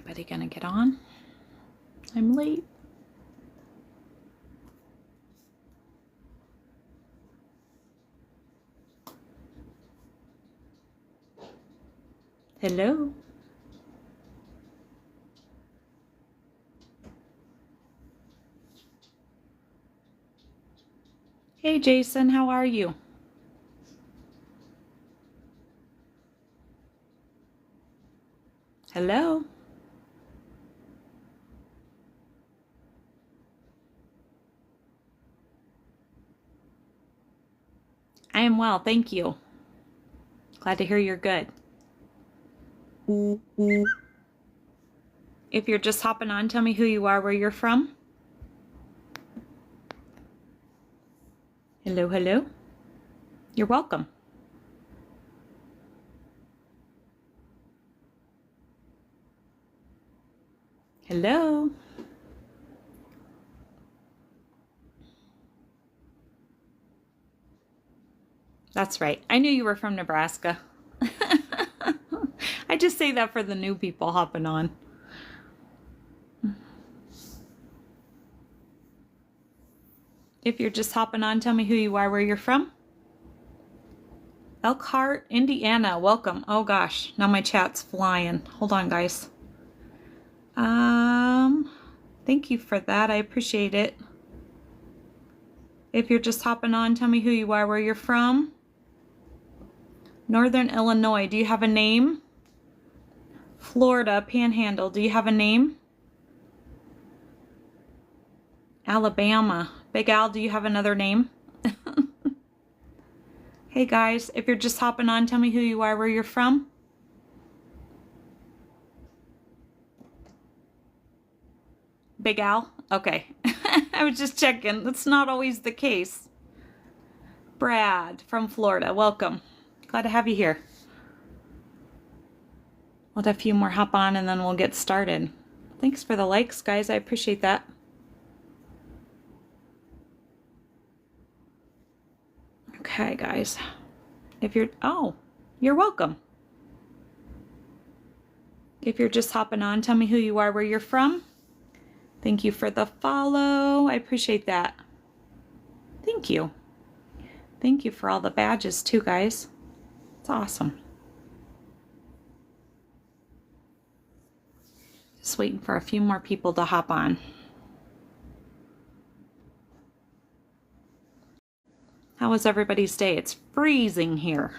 anybody gonna get on? I'm late. Hello? Hey Jason, how are you? Hello? I am well, thank you. Glad to hear you're good. If you're just hopping on, tell me who you are, where you're from. Hello, hello. You're welcome. Hello. That's right. I knew you were from Nebraska. I just say that for the new people hopping on. If you're just hopping on, tell me who you are, where you're from. Elkhart, Indiana. Welcome. Oh gosh, now my chat's flying. Hold on, guys. Thank you for that. I appreciate it. If you're just hopping on, tell me who you are, where you're from. Northern Illinois. Do you have a name? Florida, Panhandle. Do you have a name? Alabama. Big Al, do you have another name? Hey guys, if you're just hopping on, tell me who you are, where you're from. Big Al? Okay. I was just checking. That's not always the case. Brad from Florida. Welcome. Glad to have you here. We'll have a few more hop on and then we'll get started. Thanks for the likes, guys. I appreciate that. Okay, guys. If you're... Oh, you're welcome. If you're just hopping on, tell me who you are, where you're from. Thank you for the follow. I appreciate that. Thank you. Thank you for all the badges too, guys. It's awesome. Just waiting for a few more people to hop on. How was everybody's day? It's freezing here.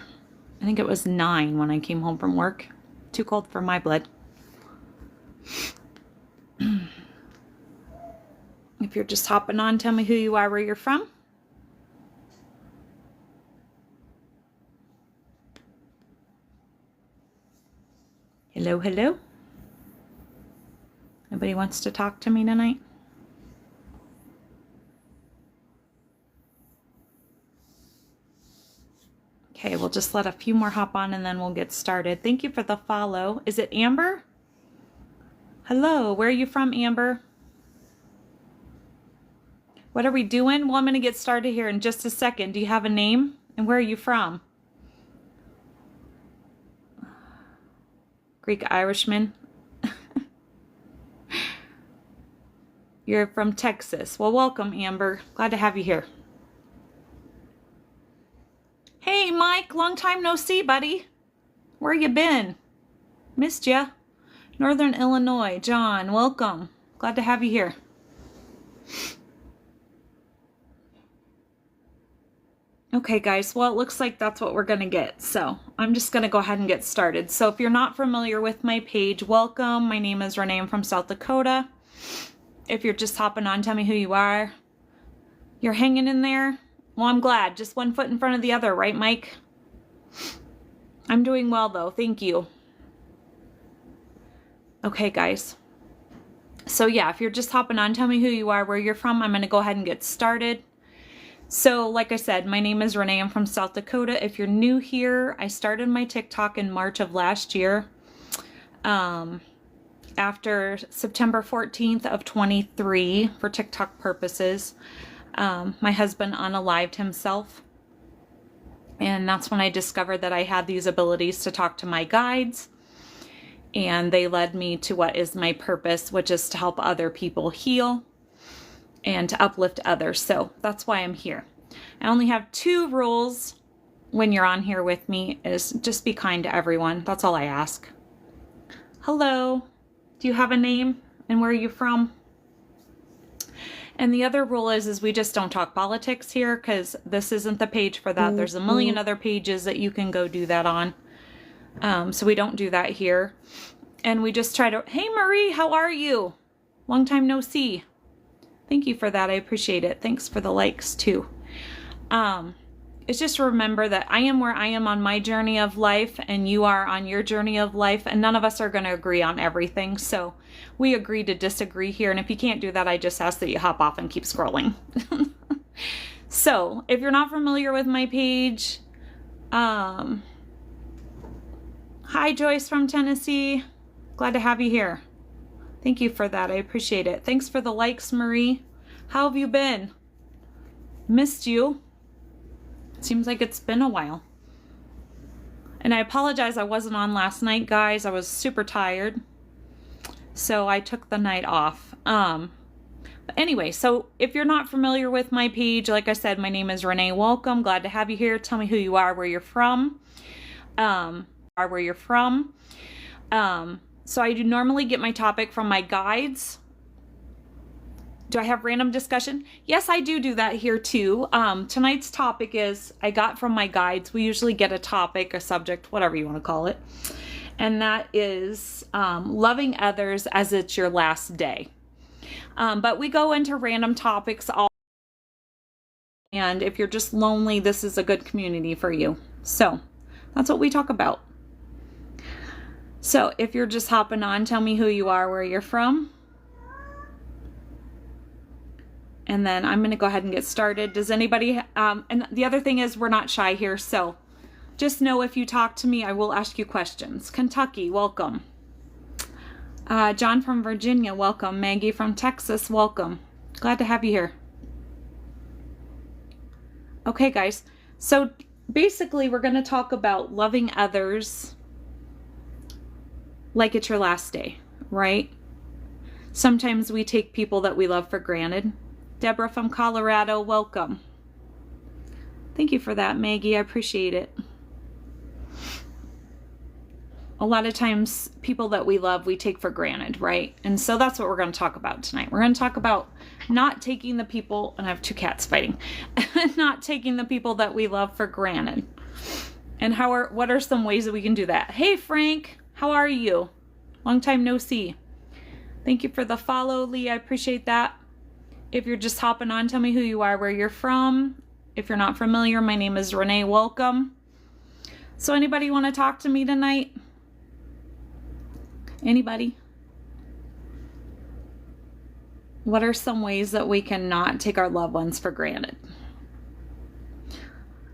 I think it was 9 when I came home from work. Too cold for my blood. If you're just hopping on, tell me who you are, where you're from. Hello, hello. Anybody wants to talk to me tonight? Okay, we'll just let a few more hop on and then we'll get started. Thank you for the follow. Is it Amber? Hello, where are you from, Amber? What are we doing? Well, I'm going to get started here in just a second. Do you have a name? And where are you from? Greek Irishman. You're from Texas. Well, welcome, Amber. Glad to have you here. Hey, Mike. Long time no see, buddy. Where you been? Missed ya. Northern Illinois. John, welcome. Glad to have you here. Okay, guys. Well, it looks like that's what we're going to get. So I'm just going to go ahead and get started. So if you're not familiar with my page, welcome. My name is Renee. I'm from South Dakota. If you're just hopping on, tell me who you are. You're hanging in there? Well, I'm glad. Just one foot in front of the other, right, Mike? I'm doing well, though. Thank you. Okay, guys. So, yeah, if you're just hopping on, tell me who you are, where you're from. I'm going to go ahead and get started. So, like I said, my name is Renee. I'm from South Dakota. If you're new here, I started my TikTok in March of last year. After September 14th of 23, for TikTok purposes, my husband unalived himself. And that's when I discovered that I had these abilities to talk to my guides. and they led me to what is my purpose, which is to help other people heal and to uplift others. So that's why I'm here. I only have 2 rules when you're on here with me, is just be kind to everyone. That's all I ask. Hello. Do you have a name and where are you from? And the other rule is we just don't talk politics here, because this isn't the page for that. There's a million other pages that you can go do that on. So we don't do that here. And we just try to, hey Marie, how are you? Long time no see. Thank you for that. I appreciate it. Thanks for the likes too. It's just remember that I am where I am on my journey of life, and you are on your journey of life, and none of us are going to agree on everything. So we agree to disagree here. And if you can't do that, I just ask that you hop off and keep scrolling. So if you're not familiar with my page, hi Joyce from Tennessee. Glad to have you here. Thank you for that. I appreciate it. Thanks for the likes, Marie. How have you been? Missed you. Seems like it's been a while. And I apologize I wasn't on last night, guys. I was super tired. So I took the night off. But anyway, so if you're not familiar with my page, like I said, my name is Renee. Welcome. Glad to have you here. Tell me who you are, where you're from. So I do normally get my topic from my guides. Do I have random discussion? Yes, I do that here too. Tonight's topic is, I got from my guides. We usually get a topic, a subject, whatever you want to call it. And that is loving others as it's your last day. But we go into random topics all. And if you're just lonely, this is a good community for you. So that's what we talk about. So if you're just hopping on, tell me who you are, where you're from. And then I'm going to go ahead and get started. Does anybody, and the other thing is we're not shy here. So just know if you talk to me, I will ask you questions. Kentucky, welcome. John from Virginia, welcome. Maggie from Texas, welcome. Glad to have you here. Okay, guys. So basically we're going to talk about loving others like it's your last day, right? Sometimes we take people that we love for granted. Deborah from Colorado, welcome. Thank you for that, Maggie. I appreciate it. A lot of times, people that we love, we take for granted, right? And so that's what we're going to talk about tonight. We're going to talk about not taking the people, and I have 2 cats fighting, not taking the people that we love for granted. And what are some ways that we can do that? Hey, Frank, how are you? Long time no see. Thank you for the follow, Lee. I appreciate that. If you're just hopping on, tell me who you are, where you're from. If you're not familiar, my name is Renee. Welcome. So anybody want to talk to me tonight? Anybody? What are some ways that we can not take our loved ones for granted?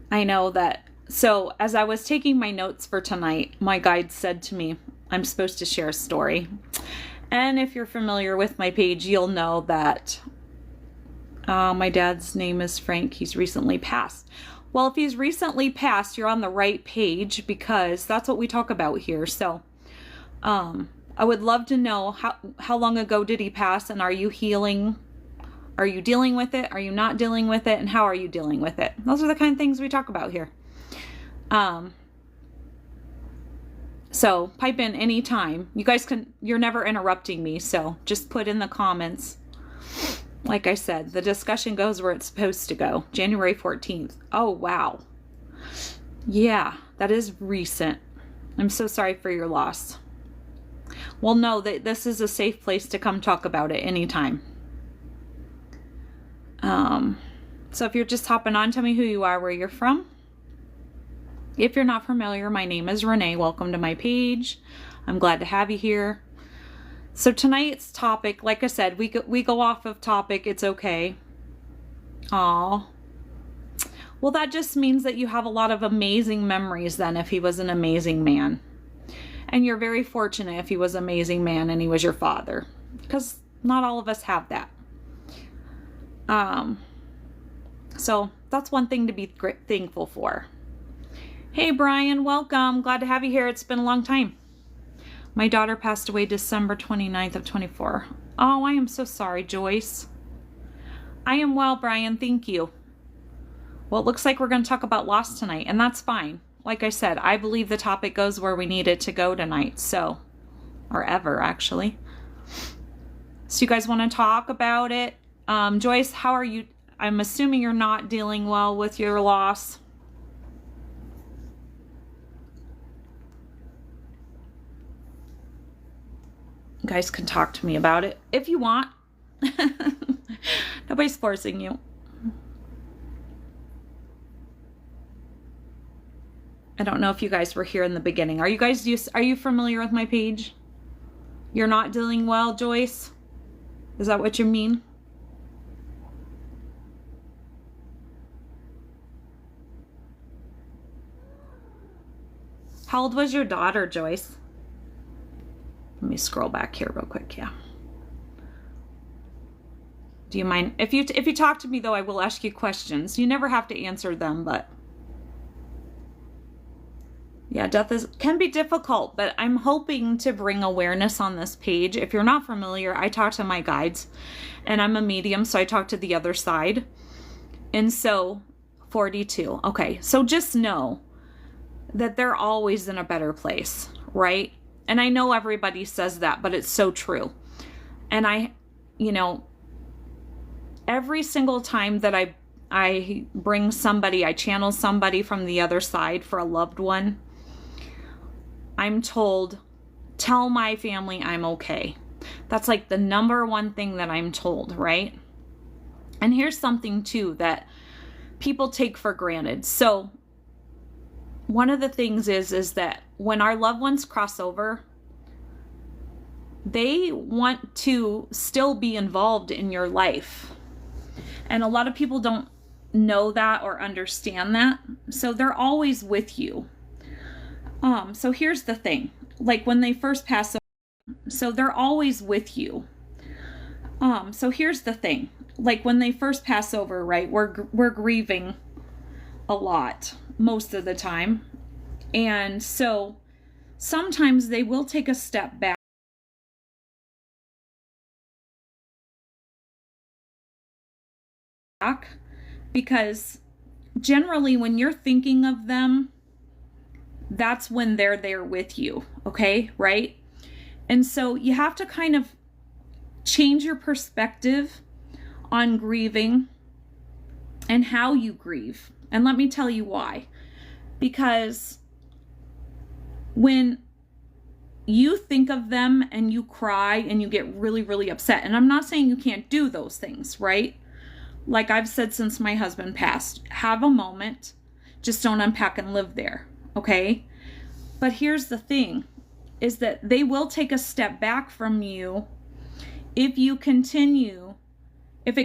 I know that. So as I was taking my notes for tonight, my guide said to me, I'm supposed to share a story. And if you're familiar with my page, you'll know that my dad's name is Frank. He's recently passed. Well, if he's recently passed, you're on the right page, because that's what we talk about here. So I would love to know how long ago did he pass, and are you healing? Are you dealing with it? Are you not dealing with it? And how are you dealing with it? Those are the kind of things we talk about here. So pipe in anytime. You guys you're never interrupting me, so just put in the comments. Like I said, the discussion goes where it's supposed to go. January 14th. Oh, wow. Yeah, that is recent. I'm so sorry for your loss. Well, know that this is a safe place to come talk about it anytime. So if you're just hopping on, tell me who you are, where you're from. If you're not familiar, my name is Renee. Welcome to my page. I'm glad to have you here. So tonight's topic, like I said, we go off of topic. It's okay. Aw. Well, that just means that you have a lot of amazing memories then if he was an amazing man. And you're very fortunate if he was an amazing man and he was your father. Because not all of us have that. So that's one thing to be thankful for. Hey, Brian, welcome. Glad to have you here. It's been a long time. My daughter passed away December 29th of 24. Oh, I am so sorry, Joyce. I am well, Brian. Thank you. Well, it looks like we're going to talk about loss tonight, and that's fine. Like I said, I believe the topic goes where we need it to go tonight, so, or ever, actually. So you guys want to talk about it? Joyce, how are you? I'm assuming you're not dealing well with your loss. You guys can talk to me about it if you want. Nobody's forcing you. I don't know if you guys were here in the beginning. Are you familiar with my page? You're not dealing well, Joyce? Is that what you mean? How old was your daughter, Joyce? Let me scroll back here real quick. Yeah. Do you mind if you talk to me though? I will ask you questions. You never have to answer them, but yeah, death can be difficult, but I'm hoping to bring awareness on this page. If you're not familiar, I talk to my guides, and I'm a medium, so I talk to the other side. And so 42. Okay, so just know that they're always in a better place, right? And I know everybody says that, but it's so true. And every single time that I bring somebody, I channel somebody from the other side for a loved one, I'm told, tell my family I'm okay. That's like the number one thing that I'm told, right? And here's something too that people take for granted. So one of the things is that when our loved ones cross over, they want to still be involved in your life. And a lot of people don't know that or understand that. So they're always with you. So here's the thing, like when they first pass over, so they're always with you. So here's the thing, like when they first pass over, right? We're grieving a lot most of the time. And so sometimes they will take a step back. Because generally when you're thinking of them, that's when they're there with you, okay, right? And so you have to kind of change your perspective on grieving and how you grieve. And let me tell you why. Because when you think of them and you cry and you get really, really upset, and I'm not saying you can't do those things, right? Like I've said since my husband passed, have a moment, just don't unpack and live there, okay? But here's the thing, is that they will take a step back from you if it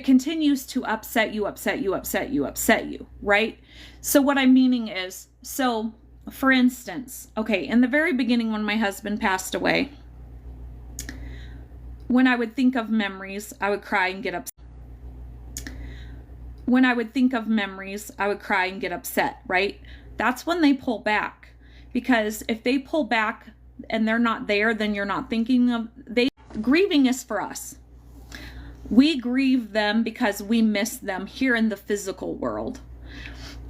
continues to upset you, right? So what I'm meaning is, so for instance, okay, in the very beginning when my husband passed away, when I would think of memories, I would cry and get upset. When I would think of memories, I would cry and get upset, right? That's when they pull back. Because if they pull back and they're not there, then you're not thinking of, grieving is for us. We grieve them because we miss them here in the physical world.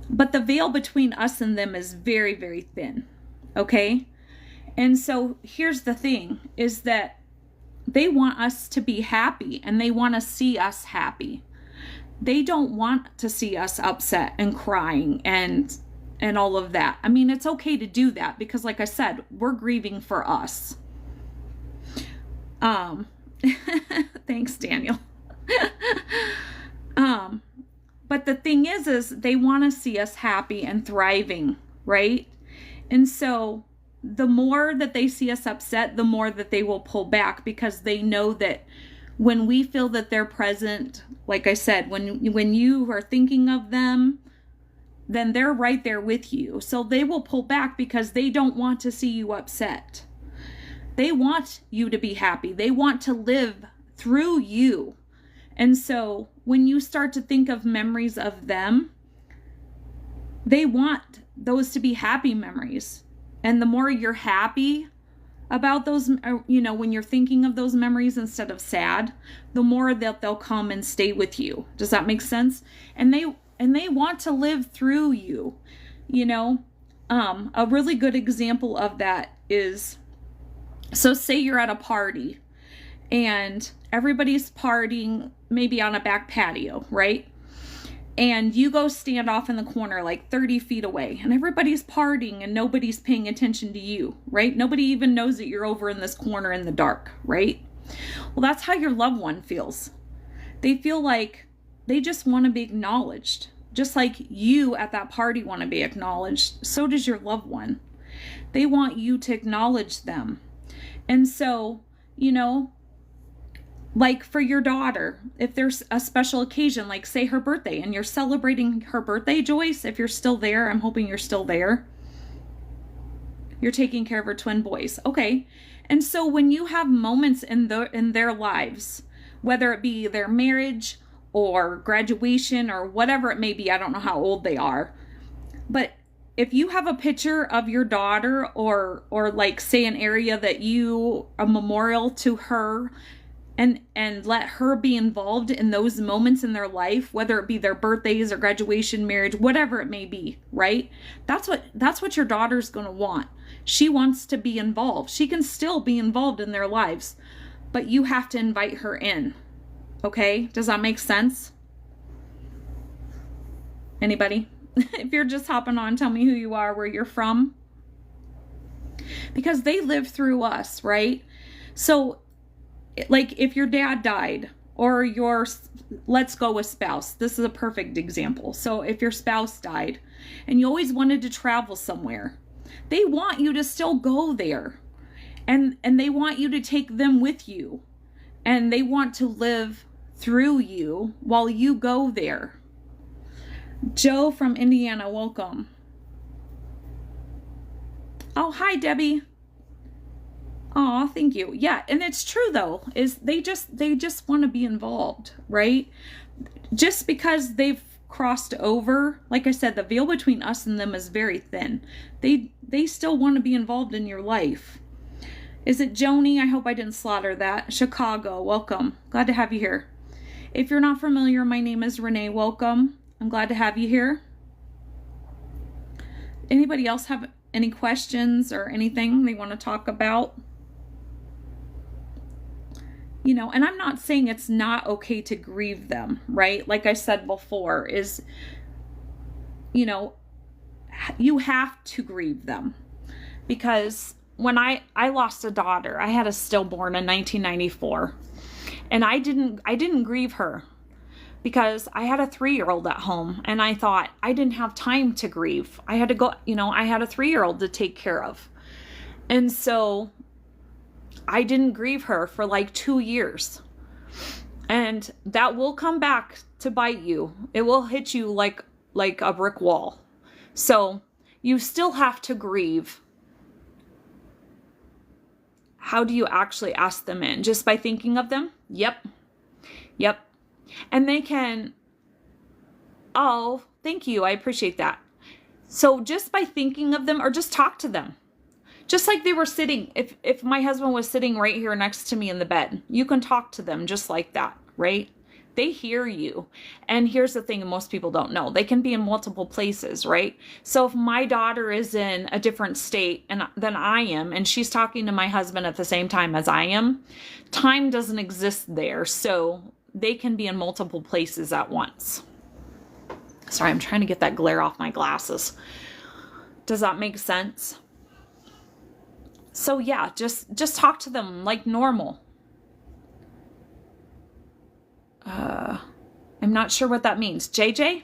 But the veil between us and them is very, very thin, okay? And so here's the thing, is that they want us to be happy and they want to see us happy. They don't want to see us upset and crying and all of that. I mean, it's okay to do that because like I said, we're grieving for us. Thanks, Daniel. But the thing is they want to see us happy and thriving, right? And so the more that they see us upset, the more that they will pull back because they know that when we feel that they're present, like I said, when you are thinking of them, then they're right there with you. So they will pull back because they don't want to see you upset. They want you to be happy. They want to live through you. And so when you start to think of memories of them, they want those to be happy memories. And the more you're happy, about those, when you're thinking of those memories instead of sad, the more that they'll come and stay with you. Does that make sense? And they want to live through you, a really good example of that is, so say you're at a party and everybody's partying maybe on a back patio, right? And you go stand off in the corner like 30 feet away and everybody's partying and nobody's paying attention to you, right? Nobody even knows that you're over in this corner in the dark, right? Well, that's how your loved one feels. They feel like they just want to be acknowledged. Just like you at that party want to be acknowledged, so does your loved one. They want you to acknowledge them. And so, like for your daughter, if there's a special occasion, like say her birthday, and you're celebrating her birthday, Joyce, if you're still there, I'm hoping you're still there. You're taking care of her twin boys. Okay. And so when you have moments in their lives, whether it be their marriage or graduation or whatever it may be, I don't know how old they are, but if you have a picture of your daughter or like say an area that a memorial to her, and let her be involved in those moments in their life, whether it be their birthdays or graduation, marriage, whatever it may be, right? That's what your daughter's going to want. She wants to be involved. She can still be involved in their lives, but you have to invite her in. Okay? Does that make sense? Anybody? If you're just hopping on, tell me who you are, where you're from. Because they live through us, right? So like if your dad died or let's go with spouse. This is a perfect example. So if your spouse died and you always wanted to travel somewhere, they want you to still go there. And they want you to take them with you. And they want to live through you while you go there. Joe from Indiana, welcome. Oh, hi, Debbie. Oh, thank you. Yeah, and it's true though, is they just want to be involved, right? Just because they've crossed over, like I said, the veil between us and them is very thin. They still want to be involved in your life. Is it Joni? I hope I didn't slaughter that. Chicago, welcome. Glad to have you here. If you're not familiar, my name is Renee. Welcome. I'm glad to have you here. Anybody else have any questions or anything they want to talk about? And I'm not saying it's not okay to grieve them, right? Like I said before, is, you have to grieve them. Because when I lost a daughter, I had a stillborn in 1994. And I didn't grieve her because I had a 3-year-old at home and I thought I didn't have time to grieve. I had to go, I had a 3-year-old to take care of. And so I didn't grieve her for like 2 years. And that will come back to bite you. It will hit you like a brick wall. So you still have to grieve. How do you actually ask them in? Just by thinking of them? Yep. And they can, oh, thank you. I appreciate that. So just by thinking of them, or just talk to them. Just like they were sitting, if my husband was sitting right here next to me in the bed, you can talk to them just like that, right? They hear you. And here's the thing most people don't know. They can be in multiple places, right? So if my daughter is in a different state than I am, and she's talking to my husband at the same time as I am, time doesn't exist there. So they can be in multiple places at once. Sorry, I'm trying to get that glare off my glasses. Does that make sense? So yeah, just talk to them like normal. I'm not sure what that means. JJ?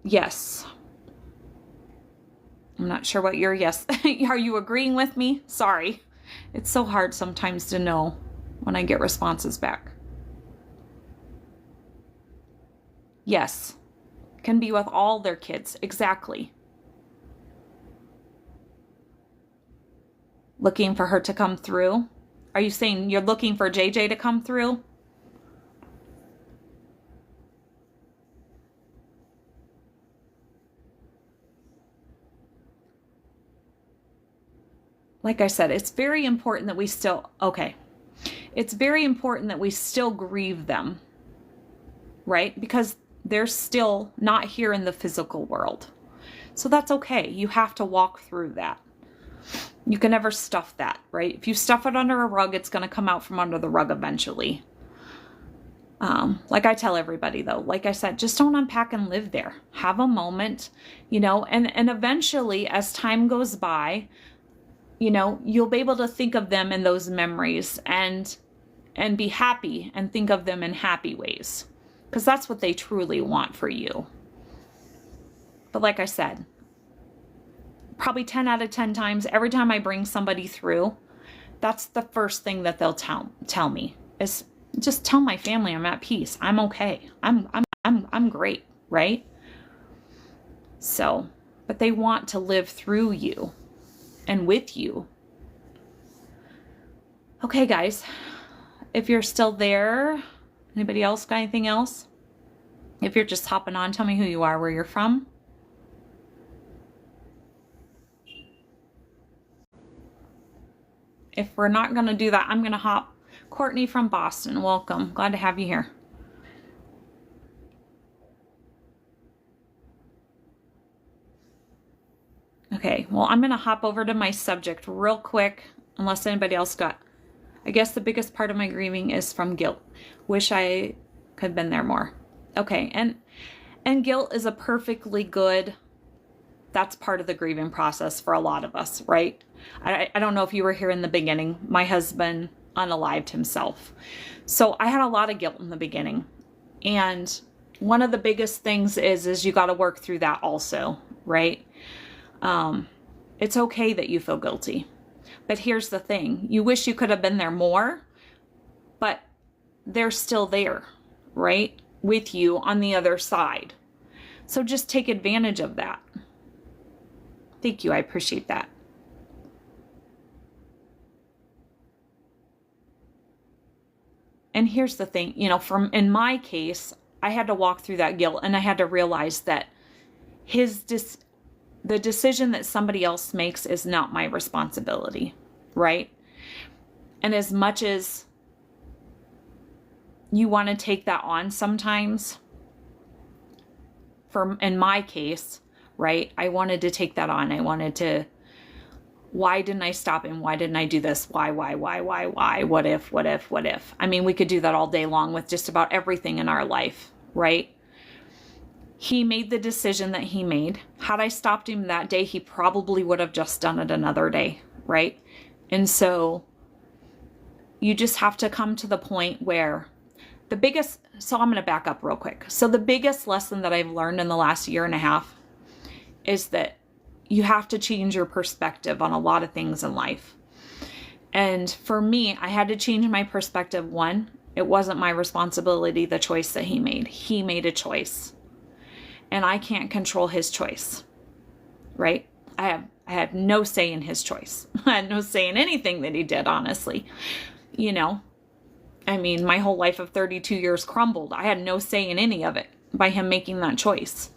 Yes. I'm not sure what your yes. Are you agreeing with me? Sorry. It's so hard sometimes to know when I get responses back. Yes. Can be with all their kids. Exactly. Looking for her to come through? Are you saying you're looking for JJ to come through? like I said, it's very important that we still, it's very important that we still grieve them, right? Because they're still not here in the physical world. So that's okay. You have to walk through that. You can never stuff that, right? If you stuff it under a rug, it's going to come out from under the rug eventually. Like I tell everybody though, like I said, just don't unpack and live there. Have a moment, you know, and eventually as time goes by, you know, you'll be able to think of them in those memories and be happy and think of them in happy ways, because that's what they truly want for you. But like I said, probably 10 out of 10 times, every time I bring somebody through, that's the first thing that they'll tell me is, just tell my family I'm at peace. I'm okay. I'm great, right? So, but they want to live through you and with you. Okay, guys, if you're still there, anybody else got anything else? If you're just hopping on, tell me who you are, where you're from. If we're not going to do that, I'm going to hop. Courtney from Boston, welcome. Glad to have you here. Okay, well, I'm going to hop over to my subject real quick, unless anybody else got. I guess the biggest part of my grieving is from guilt. Wish I could have been there more. Okay, and guilt is a perfectly good, that's part of the grieving process for a lot of us, right? I don't know if you were here in the beginning. My husband unalived himself. So I had a lot of guilt in the beginning. And one of the biggest things is you got to work through that also, right? It's okay that you feel guilty. But here's the thing. You wish you could have been there more, but they're still there, right? With you on the other side. So just take advantage of that. Thank you. I appreciate that. And here's the thing, you know, in my case, I had to walk through that guilt, and I had to realize that the decision that somebody else makes is not my responsibility, right? And as much as you want to take that on sometimes, in my case, right, I wanted to take that on. I wanted to, why didn't I stop him? Why didn't I do this? Why? What if? I mean, we could do that all day long with just about everything in our life, right? He made the decision that he made. Had I stopped him that day, he probably would have just done it another day, right? And so you just have to come to the point where so I'm going to back up real quick. So the biggest lesson that I've learned in the last year and a half is that you have to change your perspective on a lot of things in life. And for me, I had to change my perspective. One, it wasn't my responsibility, the choice that he made. He made a choice. And I can't control his choice, right? I had no say in his choice. I had no say in anything that he did, honestly. You know, I mean, my whole life of 32 years crumbled. I had no say in any of it by him making that choice.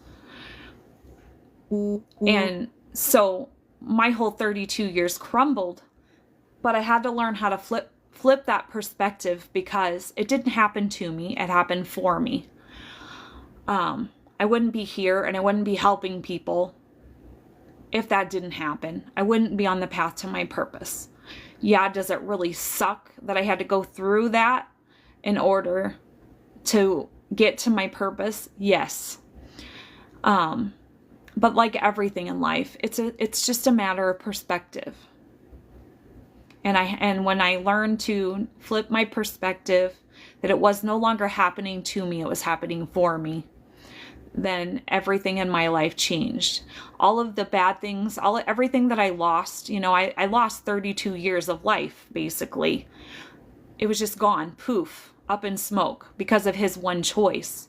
And so my whole 32 years crumbled, but I had to learn how to flip that perspective, because it didn't happen to me. It happened for me. I wouldn't be here and I wouldn't be helping people if that didn't happen. I wouldn't be on the path to my purpose. Yeah, does it really suck that I had to go through that in order to get to my purpose? Yes. But like everything in life, it's just a matter of perspective. And when I learned to flip my perspective, that it was no longer happening to me, it was happening for me, then everything in my life changed. All of the bad things, everything that I lost, you know, I lost 32 years of life, basically. It was just gone, poof, up in smoke because of his one choice.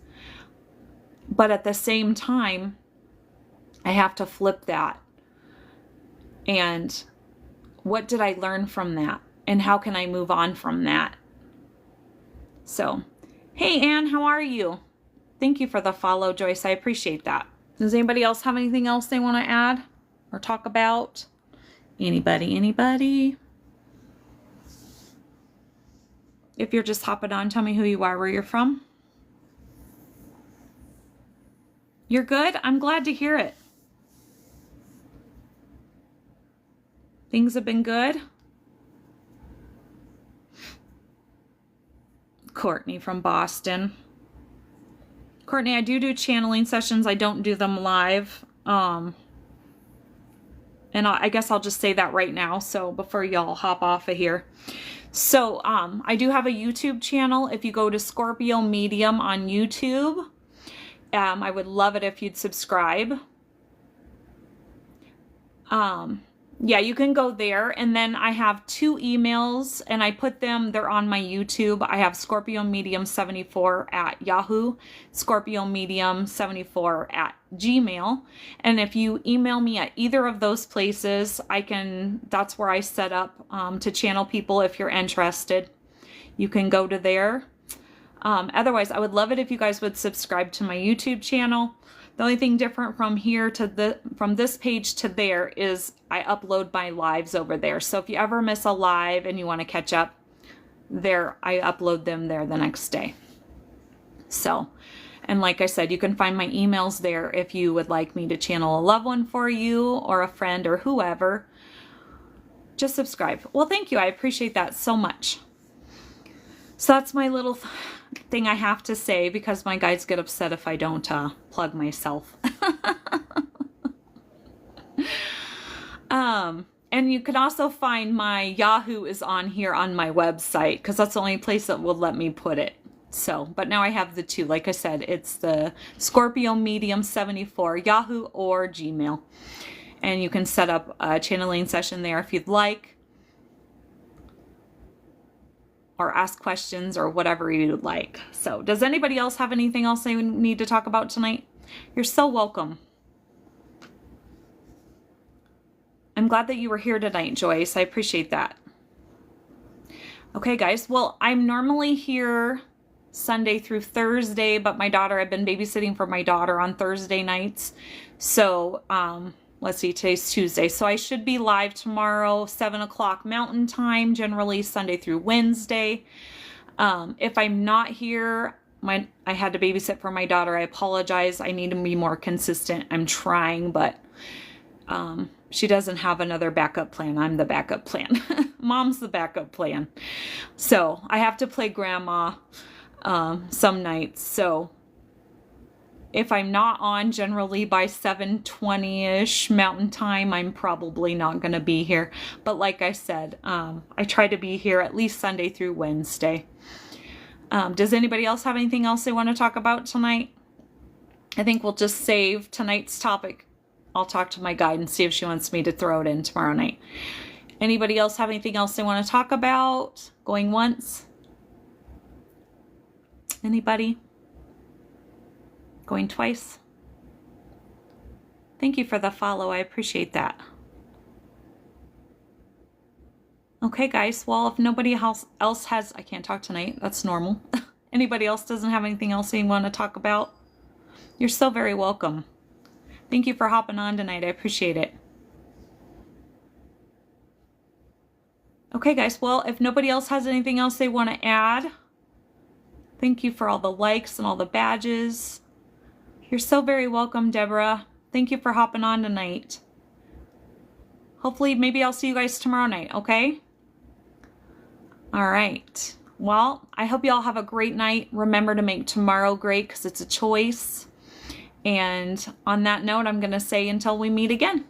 But at the same time, I have to flip that. And what did I learn from that? And how can I move on from that? So, hey, Anne, how are you? Thank you for the follow, Joyce. I appreciate that. Does anybody else have anything else they want to add or talk about? Anybody? If you're just hopping on, tell me who you are, where you're from. You're good? I'm glad to hear it. Things have been good. Courtney from Boston. Courtney, I do channeling sessions. I don't do them live. And I guess I'll just say that right now. So before y'all hop off of here. So I do have a YouTube channel. If you go to Scorpio Medium on YouTube, I would love it if you'd subscribe. Yeah, you can go there. And then I have 2 emails and I put them, they're on my YouTube. I have Scorpio Medium 74 at Yahoo, Scorpio Medium 74 at Gmail. And if you email me at either of those places, that's where I set up to channel people. If you're interested, you can go to there. Otherwise, I would love it if you guys would subscribe to my YouTube channel. The only thing different from here to from this page to there is I upload my lives over there. So if you ever miss a live and you want to catch up there, I upload them there the next day. So, and like I said, you can find my emails there if you would like me to channel a loved one for you or a friend or whoever. Just subscribe. Well, thank you. I appreciate that so much. So that's my little thing I have to say because my guides get upset if I don't plug myself. And you can also find my Yahoo is on here on my website because that's the only place that will let me put it. So, but now I have the 2. Like I said, it's the Scorpio Medium 74, Yahoo or Gmail. And you can set up a channeling session there if you'd like. Or ask questions or whatever you'd like. So does anybody else have anything else they need to talk about tonight? You're so welcome. I'm glad that you were here tonight, Joyce. I appreciate that. Okay, guys. Well, I'm normally here Sunday through Thursday, but I've been babysitting for my daughter on Thursday nights. So, let's see, today's Tuesday. So I should be live tomorrow, 7 o'clock Mountain Time, generally Sunday through Wednesday. If I'm not here, I had to babysit for my daughter. I apologize. I need to be more consistent. I'm trying, but she doesn't have another backup plan. I'm the backup plan. Mom's the backup plan. So I have to play grandma some nights. So if I'm not on generally by 7:20-ish Mountain Time, I'm probably not going to be here. But like I said, I try to be here at least Sunday through Wednesday. Does anybody else have anything else they want to talk about tonight? I think we'll just save tonight's topic. I'll talk to my guide and see if she wants me to throw it in tomorrow night. Anybody else have anything else they want to talk about? Going once? Anybody? Going twice? Thank you for the follow. I appreciate that. Okay, guys. Well, if nobody else has... I can't talk tonight. That's normal. Anybody else doesn't have anything else they want to talk about? You're so very welcome. Thank you for hopping on tonight. I appreciate it. Okay, guys. Well, if nobody else has anything else they want to add, thank you for all the likes and all the badges. You're so very welcome, Deborah. Thank you for hopping on tonight. Hopefully, maybe I'll see you guys tomorrow night, okay? All right. Well, I hope you all have a great night. Remember to make tomorrow great because it's a choice. And on that note, I'm going to say until we meet again.